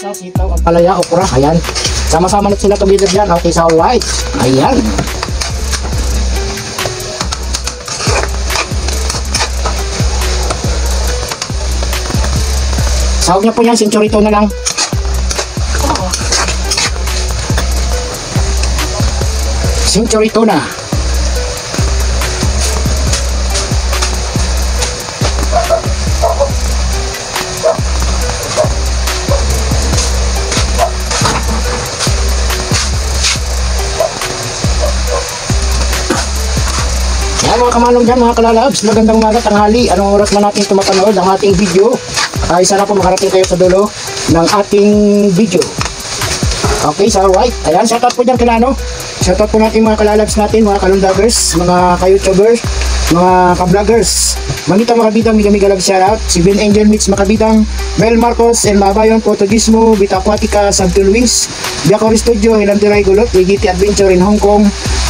kalabasa, sitaw, ang palaya, okra. Ayan. Sama-sama na sila together dyan. Okay, sa white. Ayan. Sahog niya po yan, centurito na lang. Centurito na. Yan mga kamanong dyan, mga kalalabs, magandang umaga, tanghali. Anong oras man natin tumapanood ang ating video? Ay sana po makarating kayo sa dulo ng ating video. Okay, so alright. Ayan, shoutout po dyan kila ano. Shoutout po natin mga kalalabs natin, mga kalundagers, mga ka-youtubers, mga ka-vloggers. Manita Makabidang, Migami Galag shoutout. Si Ben Angel Mix Makabidang, Mel Marcos, El Mabayon, Portugismo, Bita Aquatica, Santo Luis, Biacori Studio, Hilandiray Gulot, AGT Adventure in Hong Kong,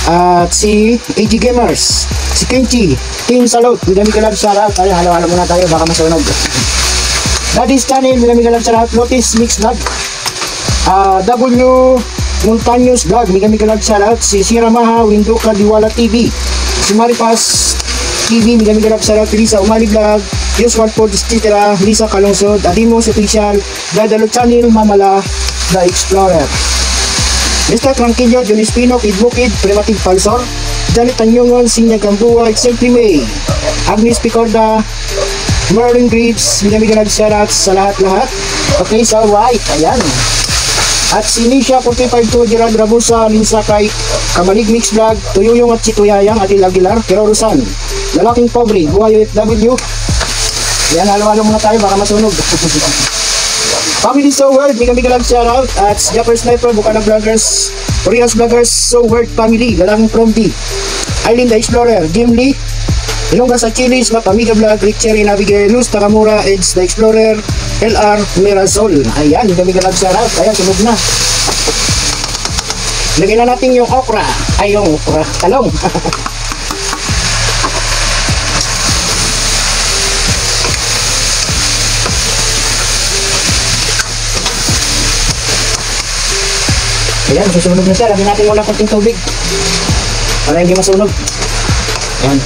at si AG Gamers, si Kenchi, Team Salute, Migami Galag shoutout. Ay, halo-halo muna tayo, baka masunog. Daddy's Channel, Migami Galag shoutout. Lotus Mix Vlog, W Montaños Vlog, Migami Galag shoutout. Si Siramaha, Winduka Diwala TV, si Maripas TV, Migami Galag shoutout. Lisa Umali Vlog, Usual Food Stitera, Lisa Kalungsod, Adimos Official, Dadalo Channel, Mamala The Explorer, Mr. Tranquillo, Johnny Spino, Kid Bukid, Premative Palsor, Janet Tanyongon, Sinya Gambuwa, Simply May, Agnes Picorda, Merlin Greaves, Migami Galag shoutout sa lahat-lahat. Okay, so white, ayan. At si Nisha 452, Gerard Rabusa, Linsa Kay, Kamalig Mix Vlog, Tuyuyong at Chituyayang, Adil Aguilar, Kirorusan, Lalaking Pobre, Buhay FW. Yan, halo-halo muna tayo, baka masunog. Family So World, Migami Galag shoutout. At Japper Sniper, Bukana Vloggers, Orias Vloggers, So World Family, Galang From D, Eileen the Explorer, Jim Lee, Ilongga sa Chilis, Amiga Vlog, Rick Cherry, Navigay, Luz, Takamura, Edge the Explorer, LR, Mirasol. Ayan, Migami Galag shoutout. Ayan, sunog na. Lagyan na natin yung okra. Ay, yung okra. Talong. Ayan, susunog na siya. Lagyan natin muna konting tubig para hindi masunog. Ayan.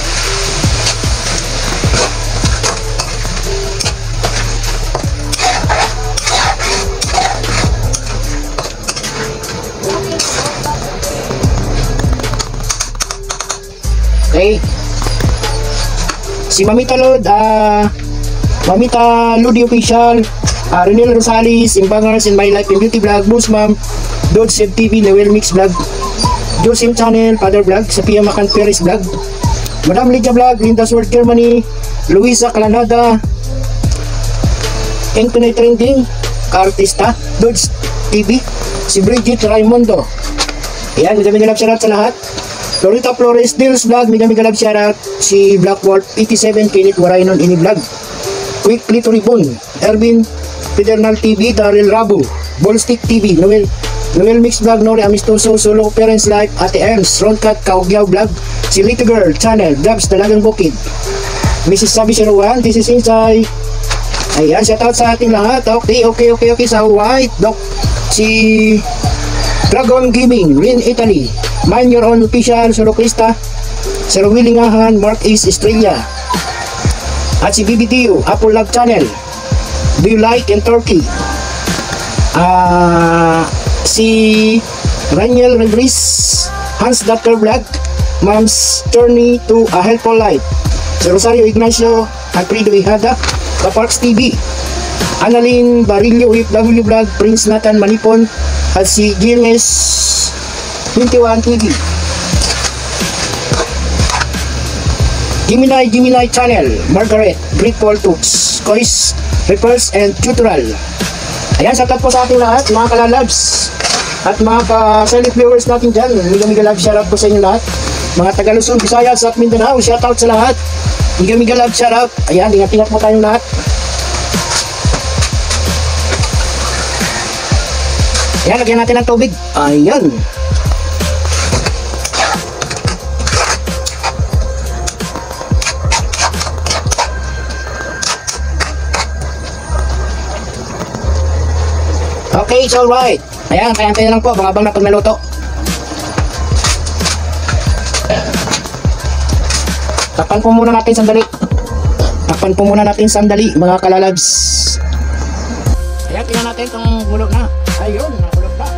Okay. Si Mamita Lod, Mamita Lodi Official, Renel Rosales, Imbangers in My Life in Beauty Vlog, Boss Ma'am, Dodge Save TV, Noel Mix Vlog, Josim Channel, Father Vlog, Sophia Macan Perez Vlog, Madam Lydia Vlog, Linda's World Germany, Luisa Calanada, Anthony Trending, Artista, Dodge TV, si Bridget Raimundo. Ayan, Migami Galag shoutout sa lahat. Lorita Flores, Dils Vlog, Migami Galag shoutout. Si Black Wolf 87, Kenneth Warainon Ini Vlog, Quick Lito Ribon, Erwin Pedernal TV, Daryl Rabu, Ballstick TV, Noel Mix Vlog, Nori Amistoso, Solo Parents Life, Ate Ems, Roncat Kaugyaw Vlog, si Little Girl Channel, Dubs Dalagang Bukid, Mrs. Sabi 01, This is Inside. Ayan, shoutout sa ating lahat. Okay sa white, Doc, si Dragon Gaming, Rin Italy, Mind Your Own Official, Solo Krista, Sir Willingahan, Mark East Estrella, at si BBTU, Apple Love Channel, Do You Like in Turkey, si Raniel Rodriguez, Hans Dr. Vlog, Mom's Journey to a Helpful Life, si Rosario Ignacio, Alfredo Ihada, Kaparks TV, Annalyn Barillo, UFW Vlog, Prince Nathan Manipon, at si GMS 21 TV, Gemini Channel, Margaret, Great Paul Toots, Kois, Repairs and Tutorial. Ayan, shoutout po sa ating lahat, mga kalalabs at mga ka-silent viewers natin dyan. Migami Galag shoutout po sa inyo lahat. Mga taga Luzon, Visayas at Mindanao, shoutout sa lahat. Migami Galag shoutout. Ayan, ingat-ingat po tayong lahat. Ayan, lagyan natin ng tubig. Ayan. Okay, it's alright. Ayan, kaya lang po, habang na pag naluto. Takpan po muna natin sandali. Takpan po muna natin sandali, mga kalalabs. Ayan, tingnan natin kung hulog na. Ayun, nahulog na.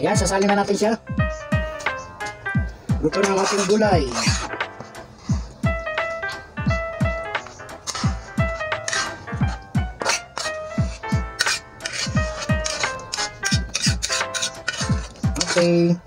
Yan, sasalin na natin siya. Luto na ang ating gulay. Okay.